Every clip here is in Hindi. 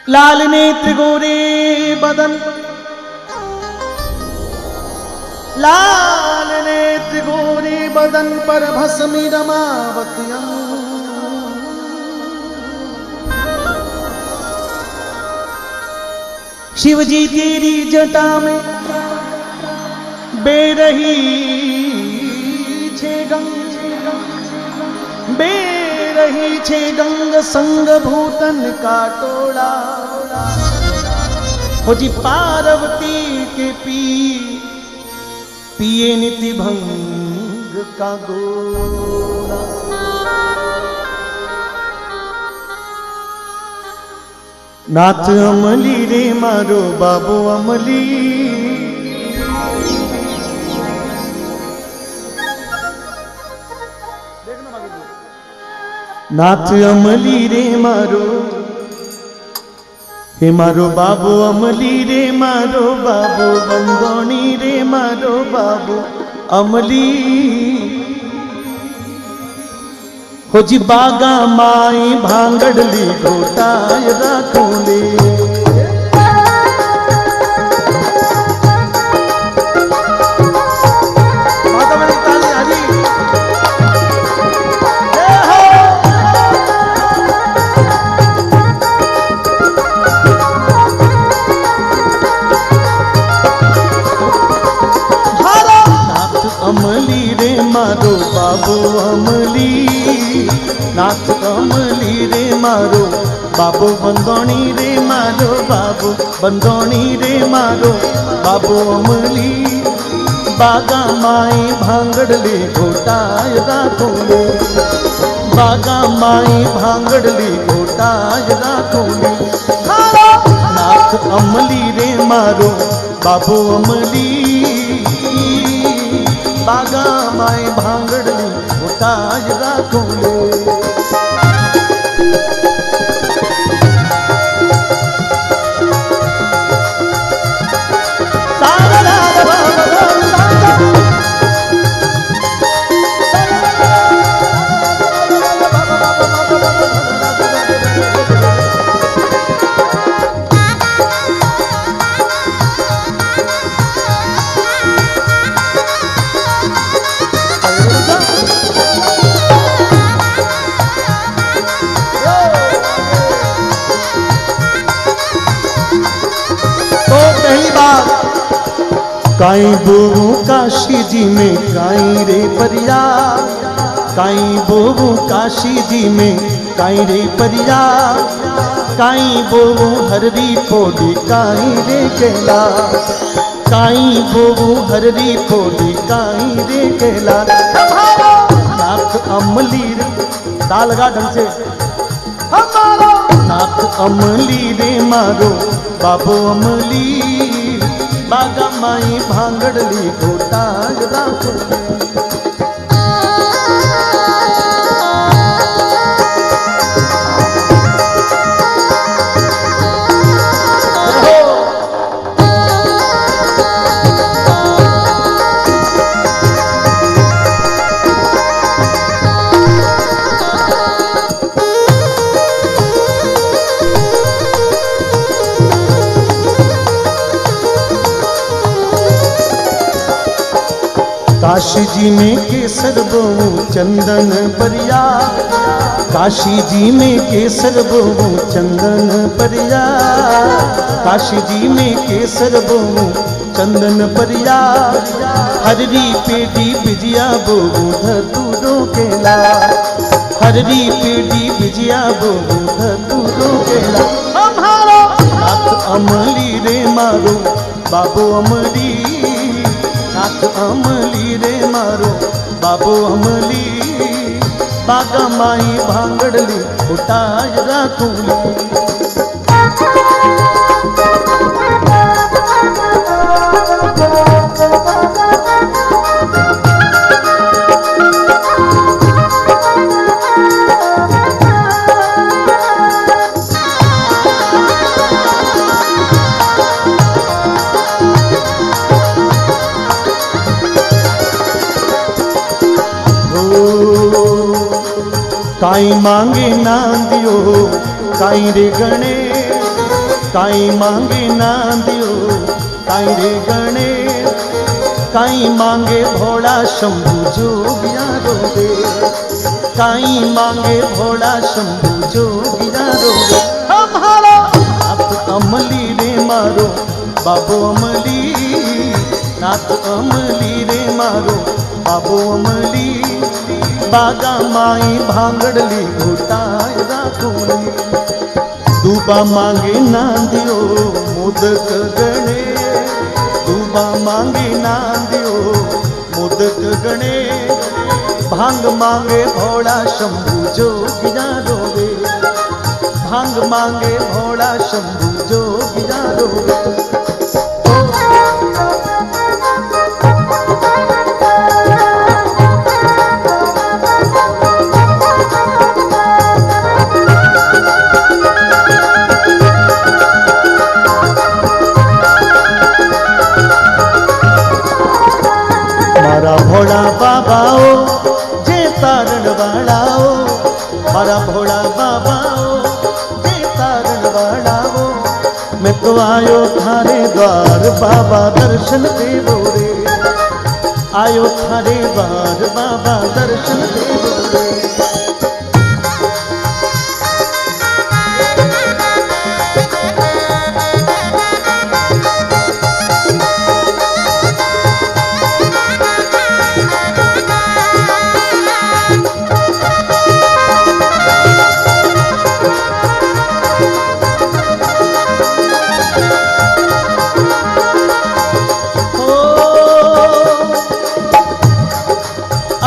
लाल नेत्र गोरे बदन, लाल नेत्र गोरे बदन पर भस्मी रमावतियां। शिवजी तेरी जटा में बेरही छे गंग, बेरही छे गंग संग भूतन का टोला। हो जी पार्वती के पिए निति भंग का गोला। नाथ अमली रे मारो बाबू अमली, नाथ अमली रे मारो, हे मारो बाबू अमली रे मारो बाबू बंदोनी रे मारो बाबू अमली। हो जी बागा माई भांगड़ली घोटाय राखोले। अमली रे मारो बाबू अमली, नाथ अमली रे मारो बाबू बंदोनी रे मारो बाबू बंदोनी रे मारो बाबू अमली। बागा माई भांगड़ली घोटाय राखोले, बागा माई भांगड़ली घोटाय राखोले। नाथ अमली रे मारो बाबू अमली, बागा माई भांगड़ली घोटाय राखोले। काई बोबू काशी जी में काई रे परिया, काई बोबू काशी जी में काई रे परिया। काई बोबू हररी पोडी काई रे केला, काई बोबू हररी पोडी काई रे केला। नाथ अमली रे ताल लगा ढंग से, हमारा नाथ अमली रे मारो बाबू अमली। बागा माई भांगड़ली घोटाय राखोले। काशी जी में केसर बोऊ चंदन परिया, काशी जी में केसर बोऊ चंदन परिया। काशी जी में केसर बोऊ चंदन परिया। हररी पेडी बिजिया बोऊ धतूरो केला, हररी पेडी बिजिया बोऊ धतूरो केला। हमारा नाथ अमली रे मारो बाबू अमली, नाथ अमली रे मारो बाबू अमली। बागा माई भांगड़ली घोटाय राखोले। काई मांगे ना दियो काई रे गणे, काई मांगे ना दियो काई रे गणेश काई मांगे भोला शंभु जोगिया रोवे काई मांगे भोला शंभु जोगिया रोवे हमारा नाथ अमली रे मारो बाबू अमली नाथ अमली रे मारो बाबू अमली बागा माई भांगड़ली घोटाय राखोली दूबा मांगे ना दियो मोदक गणे दूबा मांगे ना दियो मोदक गणे भांग मांगे भोला शंभु जोगिया रोवे भांग मांगे भोला शंभु जोगिया रोवे मारा भोला बाबा ओ जे तारण वाला ओ मारा भोला बाबा ओ जे तारण वाला ओ मैं तो आयो थारे द्वार बाबा दर्शन देवो रे आयो थारे द्वार बाबा दर्शन देवो रे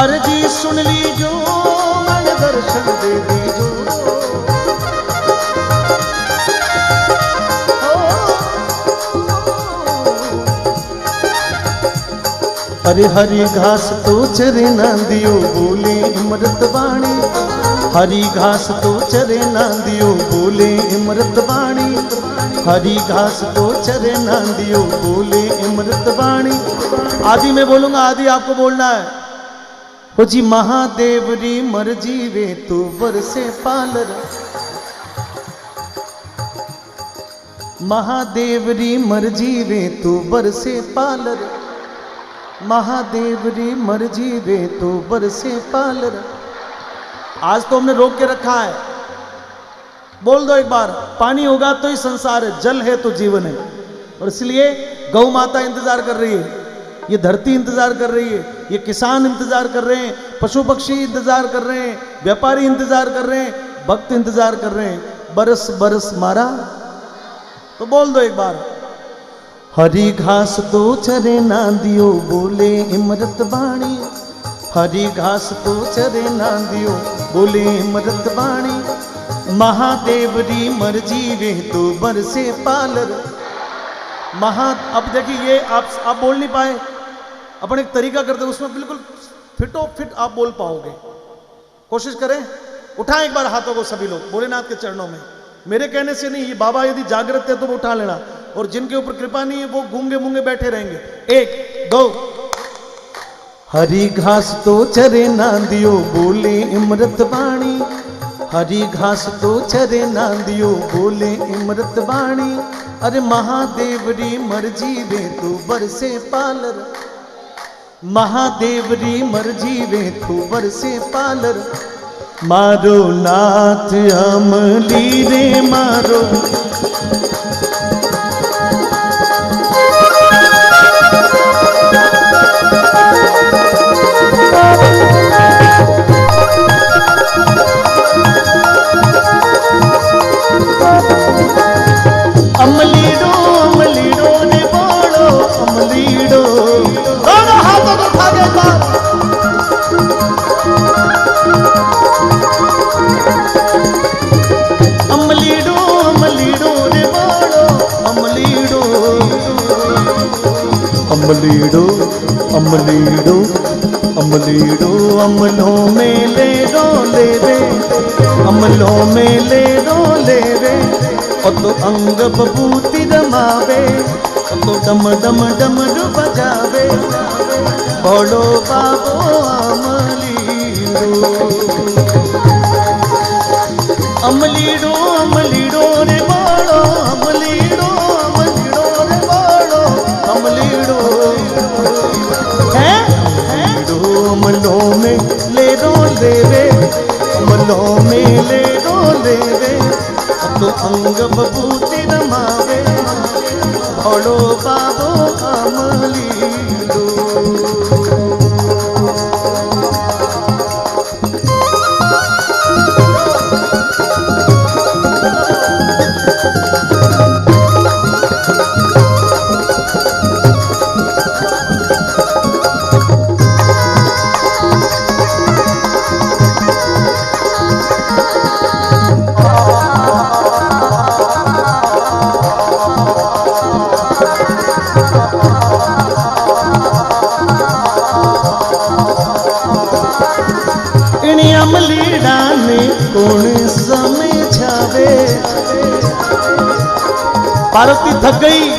अर्जी सुन लीजो मन दर्शन दे दीजो हरे हरी घास तो चरे ना दियो बोले इमरत बाणी हरी घास तो चरे ना दियो बोले इमरत बाणी हरी घास तो चरे ना दियो बोले इमरत बाणी आदि मैं बोलूंगा आदि आपको बोलना है हो जी महादेव री मर्जी वे तू बरसे पालर महादेव री मर्जी वे तू बरसे पालर महादेव री मर्जी वे तू बरसे पालर आज तो हमने रोक के रखा है बोल दो एक बार पानी होगा तो ही संसार है जल है तो जीवन है और इसलिए गौ माता इंतजार कर रही है ये धरती इंतजार कर रही है ये किसान इंतजार कर रहे हैं पशु पक्षी इंतजार कर रहे हैं व्यापारी इंतजार कर रहे हैं भक्त इंतजार कर रहे हैं बरस बरस मारा तो बोल दो एक बार हरी घास तो चरे ना दियो बोले इमरत बाणी हरी घास तो चरे ना दियो बोले इमरत बाणी महादेव री मर्जी वे तो बरसे पालर अब देखिए ये आप बोल नहीं पाए अपन एक तरीका करते उसमें बिल्कुल फिटो फिट आप बोल पाओगे कोशिश करें उठाएं एक बार हाथों को सभी लोग भोलेनाथ के चरणों में मेरे कहने से नहीं ये बाबा यदि जागृत है तो वो उठा लेना और जिनके ऊपर कृपा नहीं है वो गूंगे मूंगे बैठे रहेंगे एक दो हरी घास तो चरे ना दियो बोले इमरत बाणी हरी घास तो चरे ना दियो बोले इमरत बाणी अरे महादेव री मर्जी वे तू बरसे पालर महादेव री मर्जी वे तू बरसे पालर मारो नाथ अमली रे मारो अमलीडो अमलीडो ने बोलो अमलीडो दोनों हाथों को उठा के बात अमलीडो अमलीडो ने बोलो अमलीडो अमलीडो अमलीडो अमलीडो अमलों में ले दो ले रे अमलों में ले दो ले रे और तो अंग बबूती रमावे और तो डम डम डमरू बजावे बोलो बाबो अमलीडो अमलीडो अमलीडो रे बोलो अमली सब बूती रमावे भोलो बाबो अमलीलो। कौन समझावे। पार्वती थक गई,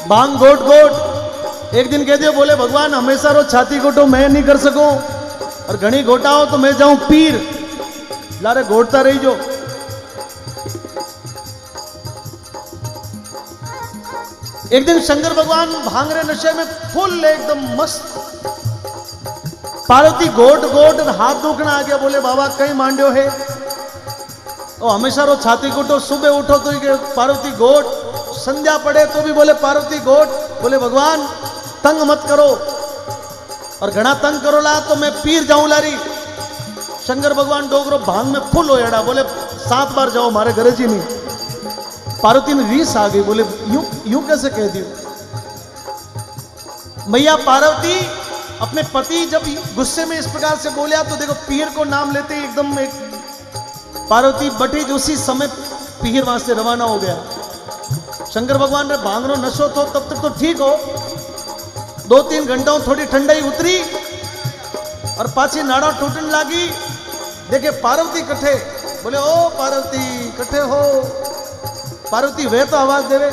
भांग घोट घोट। एक दिन कह दिया, बोले भगवान हमेशा रो छाती घोटो मैं नहीं कर सकूं, और घनी घोटाओ तो मैं जाऊं पीर। लारे घोटता रही जो। एक दिन शंकर भगवान भांग रहे नशे में फुल एकदम मस्त। पार्वती गोट गोट हाथ दुखना आ गया। बोले बाबा कहीं मांड्यो है, और हमेशा रो छाती घोटो। सुबह उठो तो पार्वती गोट, संध्या पड़े तो भी बोले पार्वती गोट। बोले भगवान तंग मत करो, और घना तंग करो ला तो मैं पीर जाऊं लारी। शंकर भगवान डोगरो भांग में फुल हो एड़ा। बोले 7 बार जाओ मारे गरज ही नहीं। पार्वती में रीस आ गई। बोले यूं यूं कैसे कह दियो। मैया पार्वती अपने पति जब गुस्से में इस प्रकार से बोलिया तो देखो पीर को नाम लेते ही एकदम एक पार्वती बटी। उसी समय पीर वहां से रवाना हो गया। शंकर भगवान ने भांगरो नशो तो तब तक तो ठीक हो, 2-3 घंटा थोड़ी ठंडाई उतरी और पाछी नाड़ा टूटने लगी। देखे पार्वती कट्ठे। बोले ओ पार्वती कट्ठे हो। पार्वती वे तो आवाज देवे।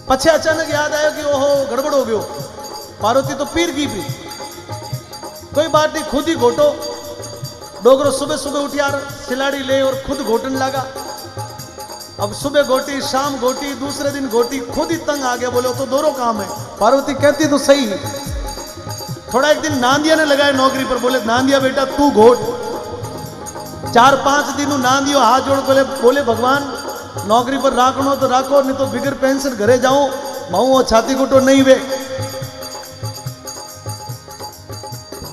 पछे अचानक याद आया कि ओहो गड़बड़ हो गयो, पार्वती तो पीर की भी। कोई बात नहीं, खुद ही घोटो। डोगरो सुबह सुबह उठ यार सिलाड़ी ले और खुद घोटने लगा। अब सुबह घोटी, शाम घोटी, दूसरे दिन घोटी, खुद ही तंग आ गया। बोले तो दोनों काम है। पार्वती कहती तो सही। थोड़ा एक दिन नांदिया ने लगाए नौकरी पर। बोले नांदिया बेटा तू घोट। 4-5 दिन नांदियो हाथ जोड़ बोले भगवान नौकरी पर राखनो तो राखो, नहीं तो बिगर पेंशन घरे जाऊं माऊ छाती घुटो नहीं वे।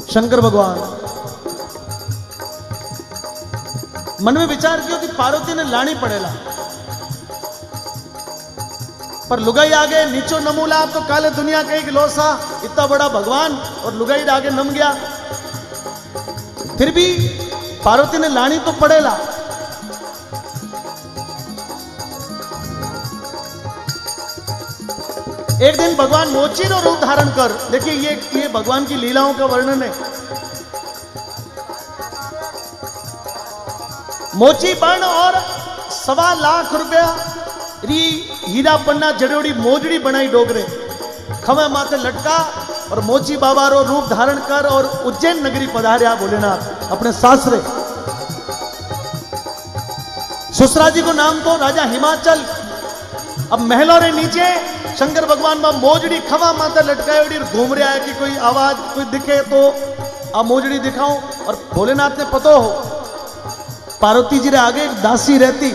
शंकर भगवान मन में विचार किया कि पार्वती ने लानी पड़ेला, पर लुगाई आगे नीचो नमूला तो काले दुनिया कही कि लोसा इतना बड़ा भगवान, और लुगाई आगे नम गया। फिर भी पार्वती ने लानी तो पड़ेला। एक दिन भगवान मोची रो रूप धारण कर। देखिए ये भगवान की लीलाओं का वर्णन है। मोची बन और 1.25 लाख रुपया री हीरा पन्ना जड़ोड़ी मोजड़ी बनाई डोगरे खमे माथे लटका, और मोची बाबा रो रूप धारण कर और उज्जैन नगरी पधार्या भोलेनाथ अपने सासरे। सुसरा जी को नाम तो राजा हिमाचल। अब महलों रे नीचे शंकर भगवान बा मोजड़ी खवा माता लटकायोड़ी घूम रहा है कि कोई आवाज कोई दिखे तो आ मोजड़ी दिखाऊं। और भोलेनाथ ने पतो हो पार्वती जी रे आगे एक दासी रहती।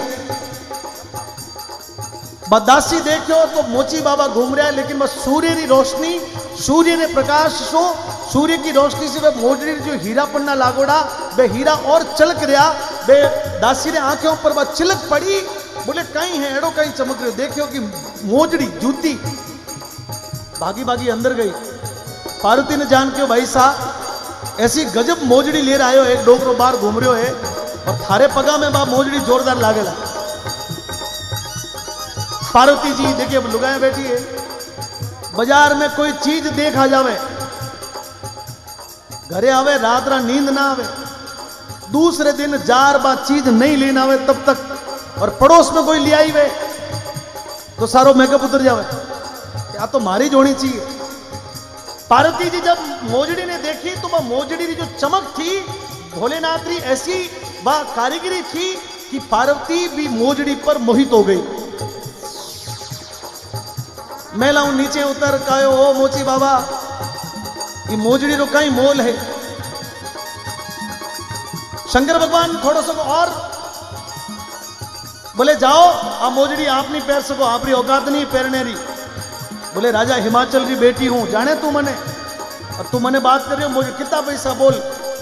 दासी देखो तो मोची बाबा घूम रहा है, लेकिन बस सूर्य की रोशनी, सूर्य ने प्रकाश सो सूर्य की रोशनी से वे मोजड़ी जो हीरा पन्ना लागोड़ा वे हीरा और चलक रहा। वे दासी ने आंखों पर बस चिलक पड़ी। बोले कहीं है एड़ो कहीं चमक रहे। देखियो कि मोजड़ी जूती भागी भागी अंदर गई। पार्वती ने जान के भाई साहब ऐसी गजब मोजड़ी ले रहा है, एक डोकरो बार घूम रहे है और थारे पगा में बा मोजड़ी जोरदार लागेला। पार्वती जी देखिए अब लुगाए बैठी है। बाजार में कोई चीज देख आ जावे, घरे आवे रात रात नींद ना आवे, दूसरे दिन जार बा चीज नहीं लेना आवे तब तक, और पड़ोस में कोई ले आई वे तो सारो मेकअप उतर जावे। या तो मारी जोड़ी चाहिए। पार्वती जी जब मोजड़ी ने देखी तो वह मोजड़ी की जो चमक थी भोलेनाथ की ऐसी वह कारीगरी थी कि पार्वती भी मोजड़ी पर मोहित हो गई। मैं लाऊं नीचे उतर कायो ओ मोची बाबा ये मोजड़ी रो कई मोल है। शंकर भगवान थोड़ा सा और बोले जाओ आ मोजड़ी आप नहीं पहन सको, आप री औकात नहीं पहनने री। बोले राजा हिमाचल की बेटी हूं, जाने तू मने, और तू मने बात कर रही हो, मुझे कितना पैसा बोल,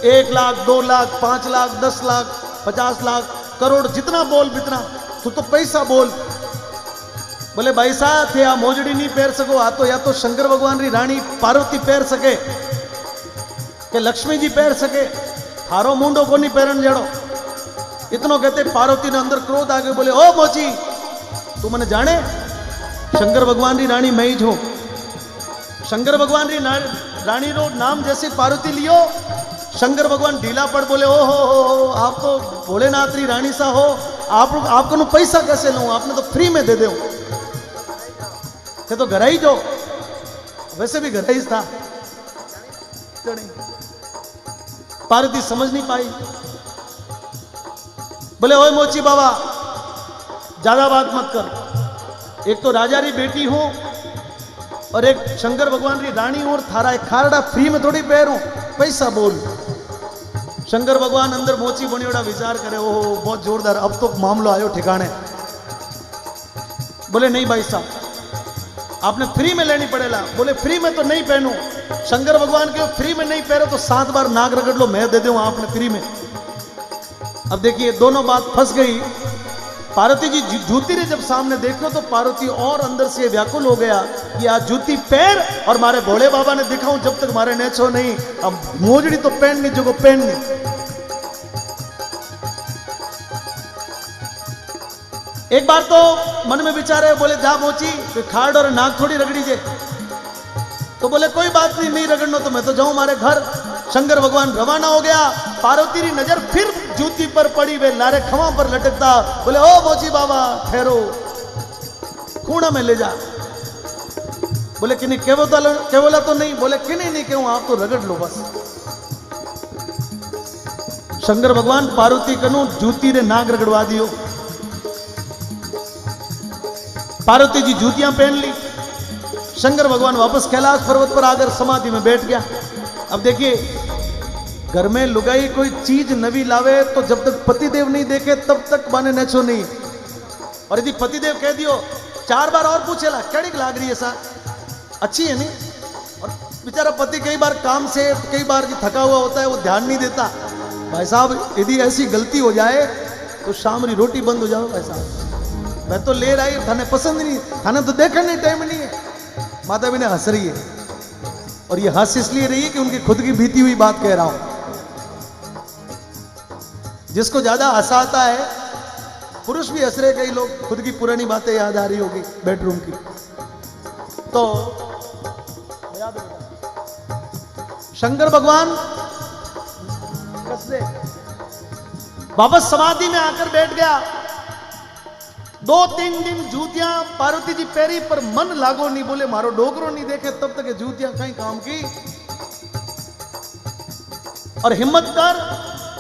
1 लाख 2 लाख 5 लाख 10 लाख 50 लाख करोड़ जितना बोल बितना, तू तो पैसा बोल। बोले भाई साहब थे आ मोजड़ी नहीं पहन सको, आ तो या तो शंकर भगवान री रानी पार्वती पहन सके के लक्ष्मी जी पहन सके, थारो मुंडो को नहीं पहन जड़ो। इतनो कहते पार्वती ने अंदर क्रोध आ गए, बोले ओ मोची तू मने जाने, शंकर भगवान री रानी मैं ही हूं। शंकर भगवान री रानी रो नाम जैसे पार्वती लियो, शंकर भगवान ढीला पड़ बोले ओ हो आप तो भोलेनाथ री रानी सा हो, आपको नु पैसा कैसे लूं, आपने तो फ्री में दे दो। तो घर ही जो वैसे भी घर ही था। पार्वती समझ नहीं पाई, बोले ओए मोची बाबा ज्यादा बात मत कर, एक तो राजा री बेटी हूं और एक शंकर भगवान री रानी हूं, और थारा एक खारड़ा फ्री में थोड़ी पैरूं, पैसा बोल। शंकर भगवान अंदर मोची बनियोड़ा विचार करे, ओह बहुत जोरदार, अब तो मामलो आयो ठिकाने। बोले नहीं भाई साहब आपने फ्री में लेनी पड़ेगा। बोले फ्री में तो नहीं पहनूं, शंकर भगवान के फ्री में नहीं पहनो तो 7 बार नाक रगड़ लो, मैं दे दूं आपने फ्री में। अब देखिए दोनों बात फंस गई। पार्वती जी जूती ने जब सामने देखो तो पार्वती और अंदर से व्याकुल हो गया कि आज जूती पैर और मारे भोले बाबा ने दिखाऊं जब तक मारे नेचो नहीं, अब मोजड़ी तो पहननी जो को पहननी। एक बार तो मन में विचारे, बोले जा मोची तो खाड़ और नाक थोड़ी रगड़ी जे, तो बोले कोई बात नहीं, नहीं रगड़ना तो मैं तो जाऊं मारे घर। शंकर भगवान रवाना हो गया, पार्वती की नजर फिर जूती पर पड़ी, वे लारे खवा पर लटकता। बोले ओ मोची बाबा ठहरो, खूणा में ले जा। बोले कि नहीं केवला तो नहीं, बोले कि नहीं क्यों, आप तो रगड़ लो बस। शंकर भगवान पार्वती कनु जूती रे नाक रगड़वा दियो। पार्वती जी जूतियां पहन ली, शंकर भगवान वापस कैलाश पर्वत पर आकर समाधि में बैठ गया। अब देखिए घर में लुगाई कोई चीज नवी लावे तो जब तक पतिदेव नहीं देखे तब तक माने नचो नहीं, और यदि पतिदेव कह दियो 4 बार और पूछेला कड़ी लाग रही है सा अच्छी है नहीं, और बेचारा पति कई बार काम से कई बार थका हुआ होता है, वो ध्यान नहीं देता। भाई साहब यदि ऐसी गलती हो जाए तो शाम की रोटी बंद हो जाओ। भाई साहब मैं तो ले रही, थाने पसंद नहीं, थाने तो देखने नहीं टाइम नहीं है। माता भी ने हंस रही है, और ये हंस इसलिए रही है कि उनकी खुद की बीती हुई बात कह रहा हूं। जिसको ज्यादा हंसाता है, पुरुष भी हंस रहे, कई लोग खुद की पुरानी बातें याद आ रही होगी बेडरूम की। तो शंकर भगवान वापस समाधि में आकर बैठ गया। 2-3 दिन जूतियां पार्वती जी पैरी पर मन लागो नहीं, बोले मारो डोगरो नहीं देखे तब तक ये जूतियां कहीं काम की। और हिम्मत कर,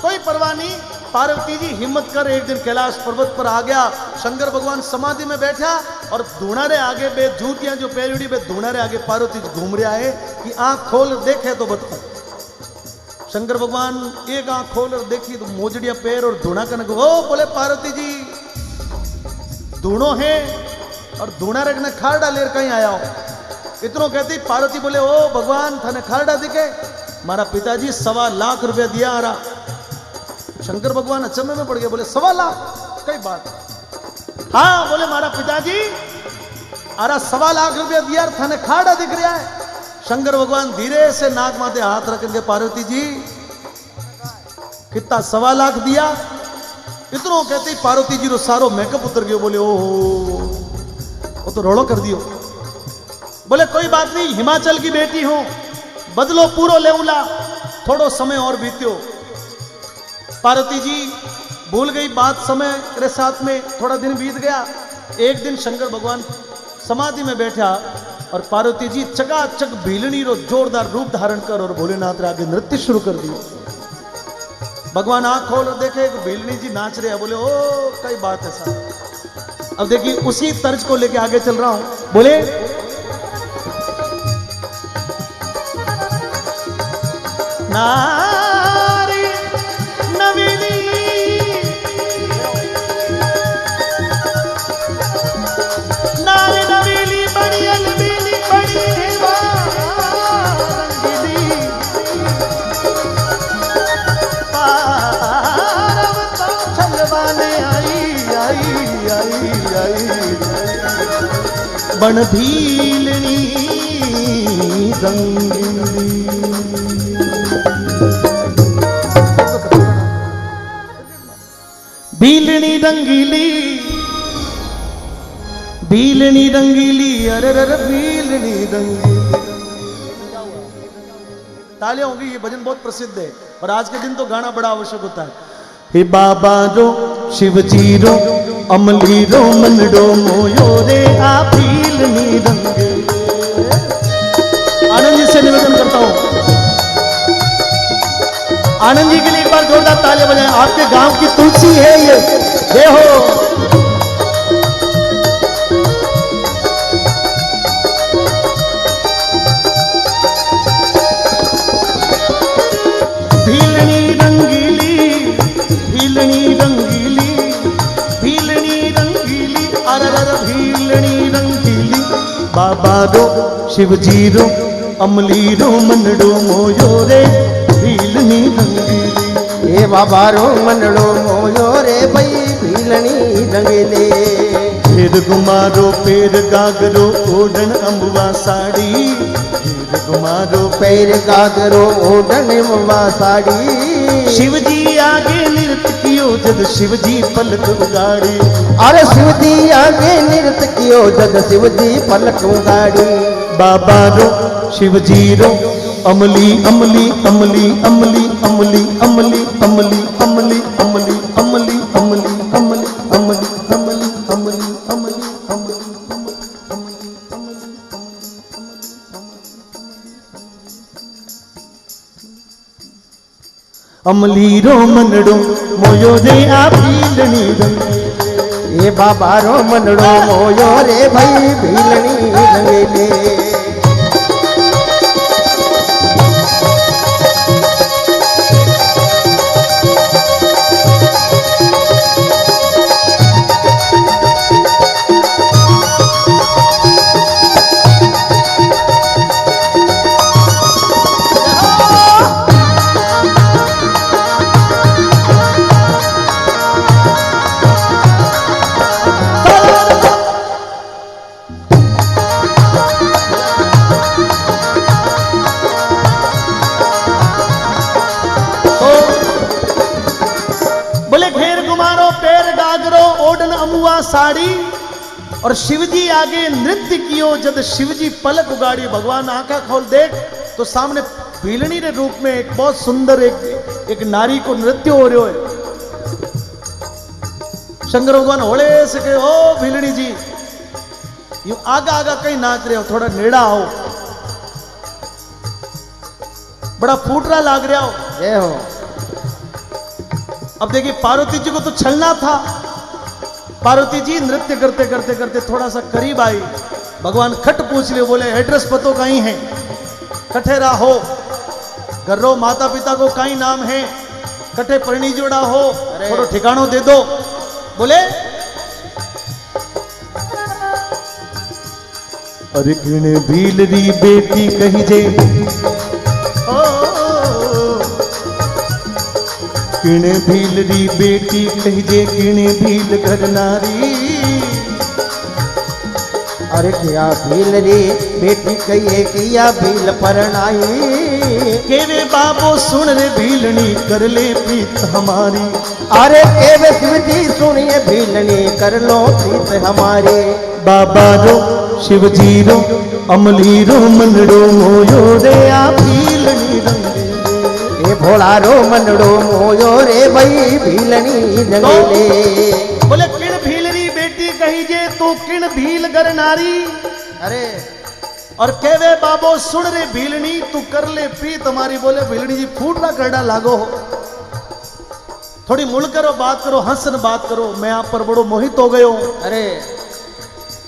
कोई परवाह नहीं, पार्वती जी हिम्मत कर एक दिन कैलाश पर्वत पर आ गया। शंकर भगवान समाधि में बैठा और धूणारे आगे बे जूतियां जो पैरुड़ी बे धूणारे आगे पार्वती जी घूम रहा है कि आंख खोल देखे तो बता। शंकर भगवान एक आंख खोल और देखी तो मोजड़िया पैर और धूणा कनक, ओ बोले पार्वती जी धूणो है और धूणा रखने खारडा लेर कहीं आया हो। इतनो कहती पार्वती बोले ओ भगवान थाने खारडा दिखे, मारा पिताजी 1.25 लाख रुपया दिया आ रहा। शंकर भगवान अचंभे में पड़ गए, बोले 1.25 लाख कई बात, हाँ बोले मारा पिताजी अरा 1.25 लाख रुपया दिया थाने खारडा दिख रहा है। शंकर भगवान धीरे से नाक माथे हाथ रखेंगे, पार्वती जी कितना 1.25 लाख दिया। इतनो कहते पार्वती जी रो सारो मेकअप उतर गयो, बोले ओहो वो तो रोड़ो कर दियो। बोले कोई बात नहीं, हिमाचल की बेटी हूं, बदलो पूरो लेउला, थोड़ो समय और बीत्यो। पार्वती जी भूल गई बात, समय के साथ में थोड़ा दिन बीत गया। एक दिन शंकर भगवान समाधि में बैठा और पार्वती जी चकाचक भीलनी रो जोरदार रूप धारण कर और भोलेनाथ आगे नृत्य शुरू कर दिया। भगवान आंख खोल और देखे भीलनी जी नाच रहे हैं, बोले ओ कई बात है साहब। अब देखिए उसी तर्ज को लेके आगे चल रहा हूं। बोले नारी नवीनी बण भीलनी रंगीली। भीलनी रंगीली, भीलनी रंगीली, अरे रे भीलनी रंगीली। तालियां होंगी, ये भजन बहुत प्रसिद्ध है और आज के दिन तो गाना बड़ा आवश्यक होता है। हे बाबा रो शिवजी रो अमली रो मनडो मोयो रे आ भीलनी रंगीली। आनंद जी से निवेदन करता हूं, आनंद जी के लिए एक बार जोरदार तालियां बजाएं। आपके गांव की तुलसी है ये, जय हो। भीलनी रंगीली, भीलनी रंगीली, भीलनी रंगीली, अरर भीलनी रंगीली। बाबा रो शिवजी रो अमली रो मनडो मोयो रे भीलनी रंगीली। ए बाबा रो मनडो मोयो रे भई भीलनी रंगीली। फिर गुमारो पेर गागरो ओढ़न अम्बुआ साड़ी, फिर गुमारो पैर गागरो ओढ़न अम्बुआ साड़ी। शिवजी आगे नृत्य कियो जद शिवजी पलक उगाड़ी। अरे शिवजी आगे नृत्य कियो जद शिवजी पलक उगाड़ी। बाबा रो शिवजी रो अमली अमली अमली अमली अमली अमली अमली अमली अमली अमली अमली अमली अमली अमली अमली अमली अमली रो मनडो मोयो रे आ भीलनी रंगीली। ए बाबा रो मनडो मोयो रे भई भीलनी रंगीली। साड़ी और शिवजी आगे नृत्य कियो जद शिवजी पलक उगाड़ी। भगवान आंखा खोल देख तो सामने भीलनी रे रूप में एक बहुत सुंदर एक नारी को नृत्य हो रहे हो। शंकर भगवान होले से कहे ओ भीलनी जी यू आगा आगा कहीं नाच रहे हो, थोड़ा नेड़ा आओ, बड़ा फूटरा लाग रहा हो। ये हो। अब देखिए पार्वती जी को तो छलना था। पार्वती जी नृत्य करते करते करते थोड़ा सा करीब आई। भगवान खट पूछ ले, बोले एड्रेस पतो कहीं है, कठेरा हो गर्रो माता पिता को कहीं नाम है, कठे परणी जोड़ा हो, थोड़ा ठिकानो दे दो। बोले अरे किने भीलरी बेटी कही जे, किने भीलरी बेटी कही जे, किने भील घर नारी। अरे क्या भील रे बेटी कहिए किया भील परनाई। केवे बाबो सुन रे भीलनी कर ले प्रीत हमारी। अरे केवे शिवजी सुनिए भीलनी कर लो प्रीत हमारी। बाबा रो शिवजी रो अमली रो मनडो मोयो रे आ भीलनी रंगे। ए भोला रो मनडो मोयो रे भई भीलनी रंगे। बोले किण भीलरी बेटी कही जे तू किण भील गर नारी। अरे और केवे बाबो सुन रे भीलनी तू कर ले प्रीत हमारी। बोले भीलनी जी फूट ना करना लागो, थोड़ी मुड़ करो बात करो, हंसन बात करो, मैं आप पर बड़ो मोहित हो गयो। अरे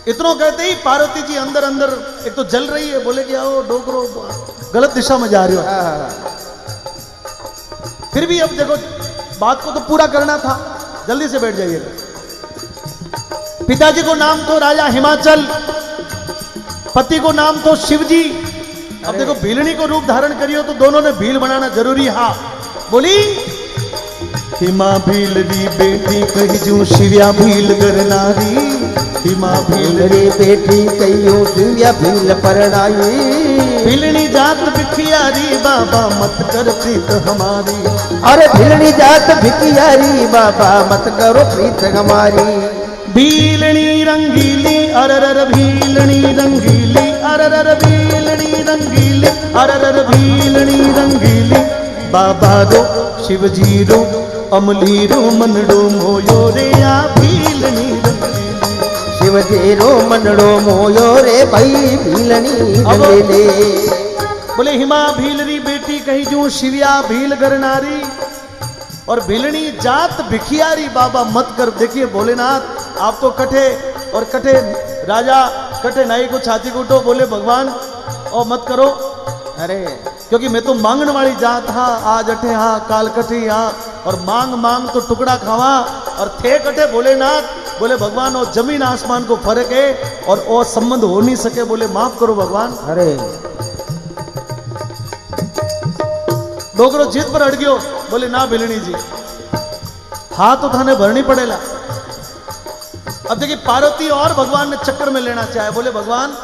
इतनो कहते ही पार्वती जी अंदर अंदर एक तो जल रही है। बोले कि आओ डोकरो, गलत दिशा में जा रही हो। फिर भी अब देखो बात को तो पूरा करना था, जल्दी से बैठ जाइए। पिताजी को नाम तो राजा हिमाचल, पति को नाम तो शिवजी। अब देखो भीलनी को रूप धारण करियो तो दोनों ने भील बनाना जरूरी। हाँ बोली हिमा भील री बेटी कही जू शिव्या भील करनारी हिमा भील रे बेटी कहियो दिव्या भील परणाई भीलनी जात बिखियारी बाबा मत कर प्रीत हमारी अरे भीलनी जात भिकियारी बाबा मत करो प्रीत हमारी भीलनी रंगीली अररर भीलनी रंगीली अररर भीलनी रंगीली अररर भीलनी रंगीली बाबा रो शिवजी रो अमली रो मनडो मोयो रे आ भीलनी रंगीली शिवजी रो मनडो मोयो रे भाई भीलनी रंगीली बोले हिमा भीलरी बेटी कही जू शिव्या भील गरनारी और भीलनी जात भिखियारी बाबा मत कर। देखिए भोलेनाथ आप तो कटे और कटे राजा कटे नाई को छाती को उठो बोले भगवान और मत करो अरे क्योंकि मैं तो मांगने वाली जात हाँ आज अठे हाँ काल कटी हाँ और मांग मांग तो टुकड़ा खावा और थे कटे भोलेनाथ बोले भगवान और जमीन आसमान को फर्क है और वो संबंध हो नहीं सके बोले माफ करो भगवान। अरे डोगरो जीत पर अड़ गयो बोले ना भीलनी जी हाँ तो थाने भरनी पड़ेला। अब देखिए पार्वती और भगवान ने चक्कर में लेना चाहे बोले भगवान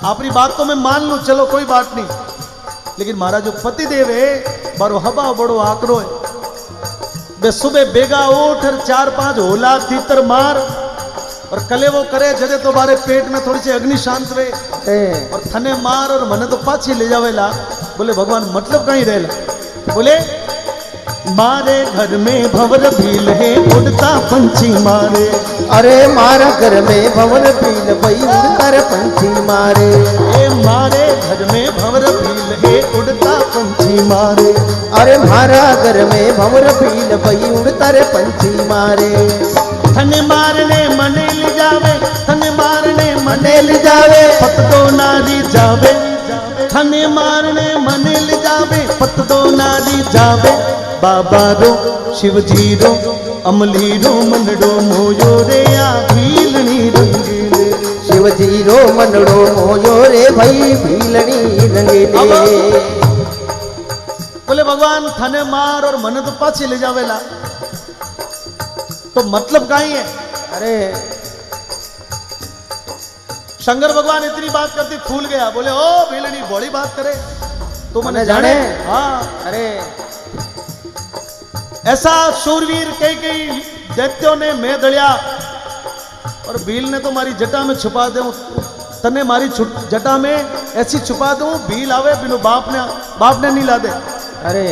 आपकी बात तो मैं मान लूं चलो कोई बात नहीं लेकिन महाराज जो पति देव है बारो हवा बड़ो आकरो है बे सुबह बेगा उठ 4-5 होला तीतर मार और कले वो करे जदे तो बारे पेट में थोड़ी सी अग्नि शांत वे और थने मार और मने तो पाछी ले जावेला। बोले भगवान मतलब कहीं रहेला बोले मारे घर में भंवर भील है उड़ता पंछी मारे अरे मारा घर में भंवर भील भई उड़ता रे पंछी मारे ए मारे घर में भंवर भील है उड़ता पंछी मारे अरे मारा घर में भंवर भील भई उड़ता रे पंछी मारे थने मारने मने ले जावे थने मारने मने ले जावे पत दो नारी जावे थने मारने मने ले जावे पत दो नारी जावे बाबा रो शिवजी रो अमली रो मनडो मोयो रे आ भीलनी रंगीले शिवजी रो मनडो मोयो रे भाई भीलनी रंगीले। बोले भगवान थने मार और मन तो पाछी ले जावेला तो मतलब कहीं है। अरे शंकर भगवान इतनी बात करती फूल गया बोले ओ भीलनी बड़ी बात करे तो मैंने जाने हाँ। अरे ऐसा शूरवीर कई दैत्यों ने मैं दलिया और भील ने तो मारी जटा में छुपा दे तने मारी जटा में ऐसी छुपा दूं भील आवे बिनु बाप ने नहीं ला दे। अरे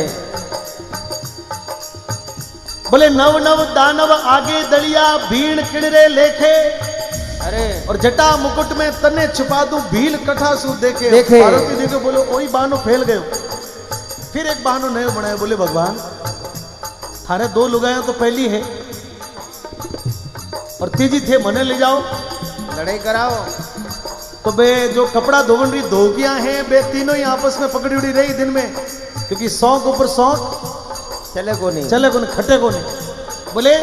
बोले नव नव दानव आगे दलिया भीड़ किड़रे लेखे अरे और जटा मुकुट में तने छुपा दूं भील कथा सु देखे पार्वती देखो बोलो वही बहानो फैल गयो फिर एक बहानो नए बनाए बोले भगवान थारे 2 लुगाया तो पहली है और तीजी थे मने ले जाओ लड़ाई कराओ तो बे जो कपड़ा धोवन रही धोगिया हैं बे तीनों ही आपस में पकड़ी उड़ी रही दिन में क्योंकि 100 के ऊपर 100 चले को नहीं खटे को नहीं। बोले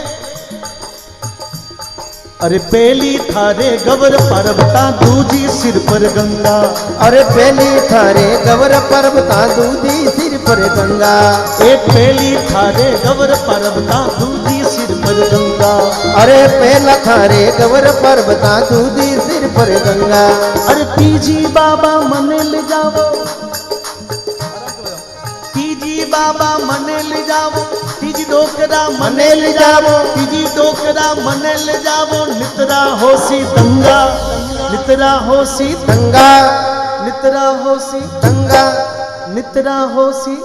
अरे पहली थारे गवर पर्वता दूजी सिर पर गंगा अरे पहली थारे गवर पर्वता दूजी सिर पर गंगा एक पहली थारे गवर पर्वता दूजी सिर पर गंगा अरे पहला थारे गवर पर्वता दूजी सिर पर गंगा अरे तीजी बाबा मने ले जाओ तीजी बाबा मने ले जाओ तीजी डोकरा मने ले जाओ तीजी डोकरा मने ले जाओ नितरा होसी दंगा नितरा होसी दंगा नितरा होसी दंगा नितरा होसी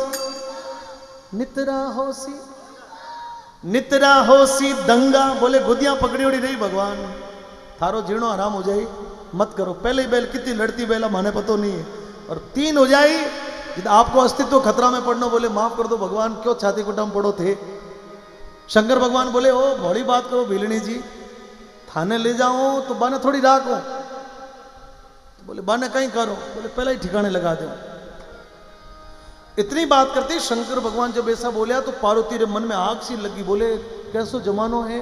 नितरा होसी नितरा होसी दंगा। बोले गुदियां पकड़ी उड़ी रही भगवान थारो जीणो आराम हो जाए मत करो पहले ही बैल कितनी लड़ती बैला माने पतो नहीं है और 3 हो जाए आपको अस्तित्व खतरा में पड़ना। बोले माफ कर दो भगवान क्यों छाती कुटाम पड़ो थे। शंकर भगवान बोले ओ बड़ी बात करो भीलनी जी थाने ले जाओ तो बाने थोड़ी राखो तो बोले बाने कहीं करो बोले पहले ही ठिकाने लगा दो। इतनी बात करते शंकर भगवान जब ऐसा बोलिया तो पार्वती रे मन में आग सी लगी बोले कैसो जमानो है।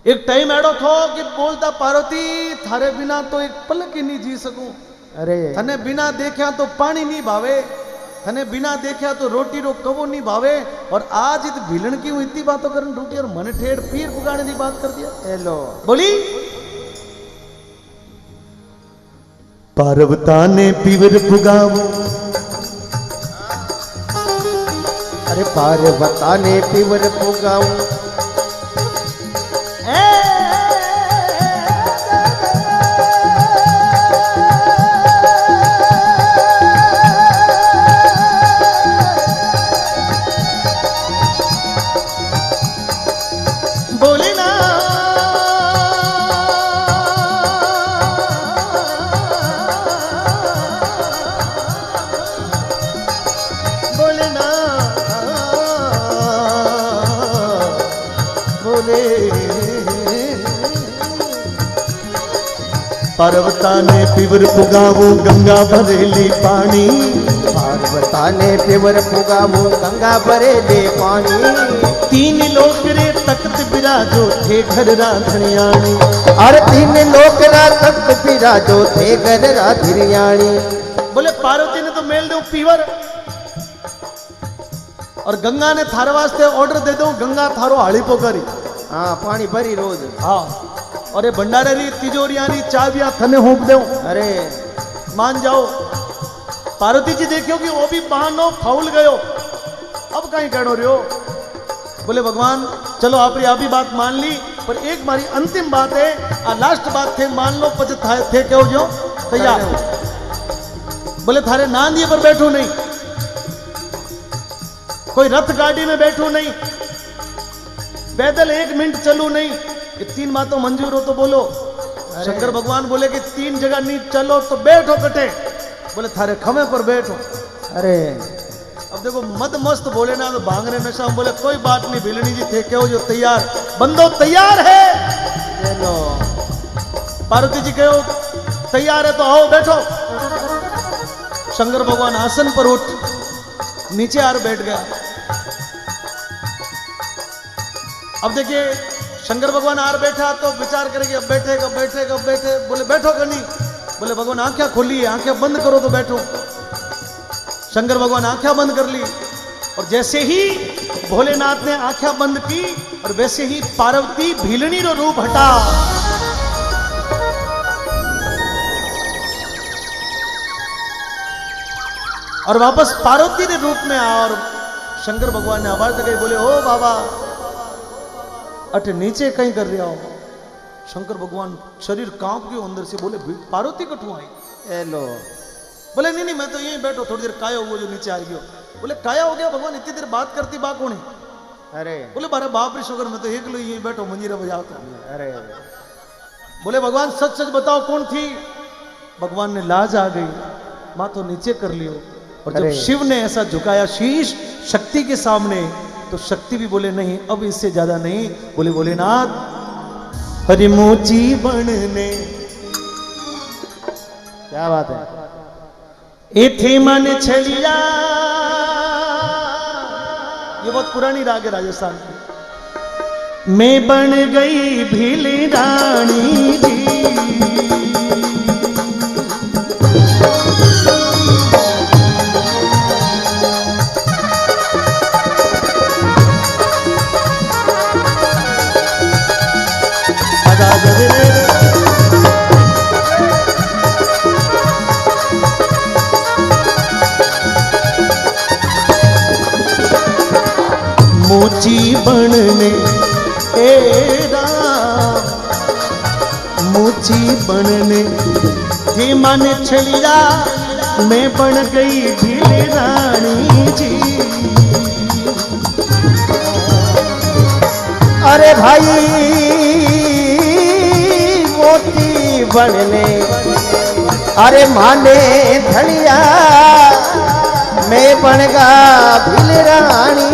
एक टाइम एडो थो कि बोलता पार्वती थारे बिना तो एक पल की नहीं जी सकूं अरे थने बिना देखा तो पानी नहीं भावे थने बिना देखा तो रोटी रो कवो नहीं भावे और आज इत भीलन की हूं इतनी बातों करन रुकी और मन ठेड़ पीर पुगाने की बात कर दिया। हेलो बोली पार्वता ने पीवर पुगावो, अरे पार्वता ने पीवर पुगाऊं, बोली ना बोले ना बोले पार्वता ने पीवर पुगावो गंगा भरेली पानी, पार्वता ने पीवर पुगाऊं गंगा भरे दे पानी, तीन लोक रे तख्त बिराजो थे घर राधनियाणी, अरे तीन लोक रा तख्त बिराजो थे घर राधनियाणी। बोले पार्वती ने तो मेल दो पीवर और गंगा ने थारे वास्ते ऑर्डर दे दो गंगा थारो हाड़ी पोकरी। हाँ पानी भरी रोज। हाँ और ये भंडारे री तिजोरियां री चाबियां थने होप दो, अरे मान जाओ। पार्वती जी देखियो कि वो भी बहानो फाउल गयो, अब कहीं कहनो रियो। बोले भगवान चलो आप ही बात मान ली, पर एक मारी अंतिम बात है आ लास्ट बात थे मान लो पच थे क्यों जो तैयार। बोले थारे नांदिए पर बैठो नहीं, कोई रथ गाड़ी में बैठो नहीं, पैदल 1 मिनट चलू नहीं, ये 3 बातों मंजूर हो तो बोलो। शंकर भगवान बोले कि 3 जगह नहीं चलो तो बैठो कटे। बोले थारे खमे पर बैठो। अरे अब देखो मद मस्त बोले ना तो भांगने नशा में बोले कोई बात नहीं भिलनी जी थे क्यों जो तैयार, बंदो तैयार है। चलो पार्वती जी कहो तैयार है तो आओ बैठो। शंकर भगवान आसन पर उठ नीचे आर बैठ गया। अब देखिए शंकर भगवान आर बैठा तो विचार करेंगे अब बैठे कब बैठे कब बैठे। बोले बैठो कहीं, बोले भगवान आंखें खोली आंखें बंद करो तो बैठो। शंकर भगवान आंखें बंद कर ली और जैसे ही भोलेनाथ ने आंखें बंद की और वैसे ही पार्वती भीलनी रो रूप हटा। और वापस पार्वती के रूप में आ और शंकर भगवान ने आवाज लगाई, बोले ओ बाबा अटे नीचे कहीं कर रहा हो। शंकर भगवान शरीर कांप गयो अंदर से, बोले पार्वती कठू आई। हेलो बोले नहीं मैं तो यहीं बैठो, थोड़ी देर काया हुआ जो नीचे आ गयो। बोले काया हो गया भगवान, इतनी देर बात करती बा कौन है। अरे बोले बारे बाप रे शुगर मैं तो एक लो यहीं बैठो मंजीरा बजाओ तो। अरे बोले भगवान सच सच बताओ कौन थी। भगवान ने लाज आ गई, माथो नीचे कर लियो। और जब शिव ने ऐसा झुकाया शीश शक्ति के सामने तो शक्ति भी बोले नहीं अब इससे ज्यादा नहीं। बोले भोलेनाथ हरि मोची बनने क्या बात है। एथे मन छलिया, ये बहुत पुरानी राग है राजस्थान की। मैं बन गई भील रानी जी, मोची बनने ए राम, मोची बनने थे मन छलिया, मैं बन गई भील रानी जी। अरे भाई मोती बनने, अरे माने थलिया, मैं बन गा भील रानी।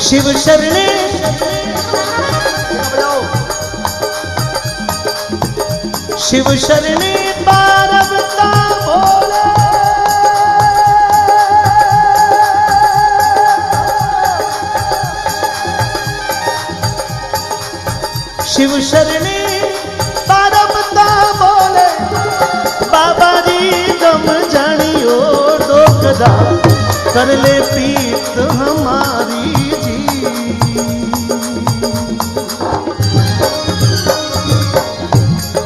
शिव शरणे शिव शरणे पार्वता बोले, शिव शरणे पार्वता डोकरा कर ले पीत हमारी जी।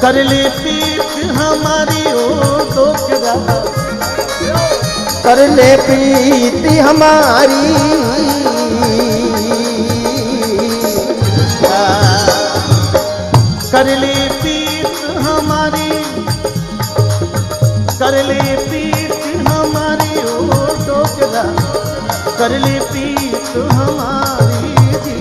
कर ले पीत हमारी ओ डोकरा कर ले प्रीति हमारी। कर ले पीत हमारी, कर ले पीत हमारी ओ डोकरा कर ले पीत हमारी जी।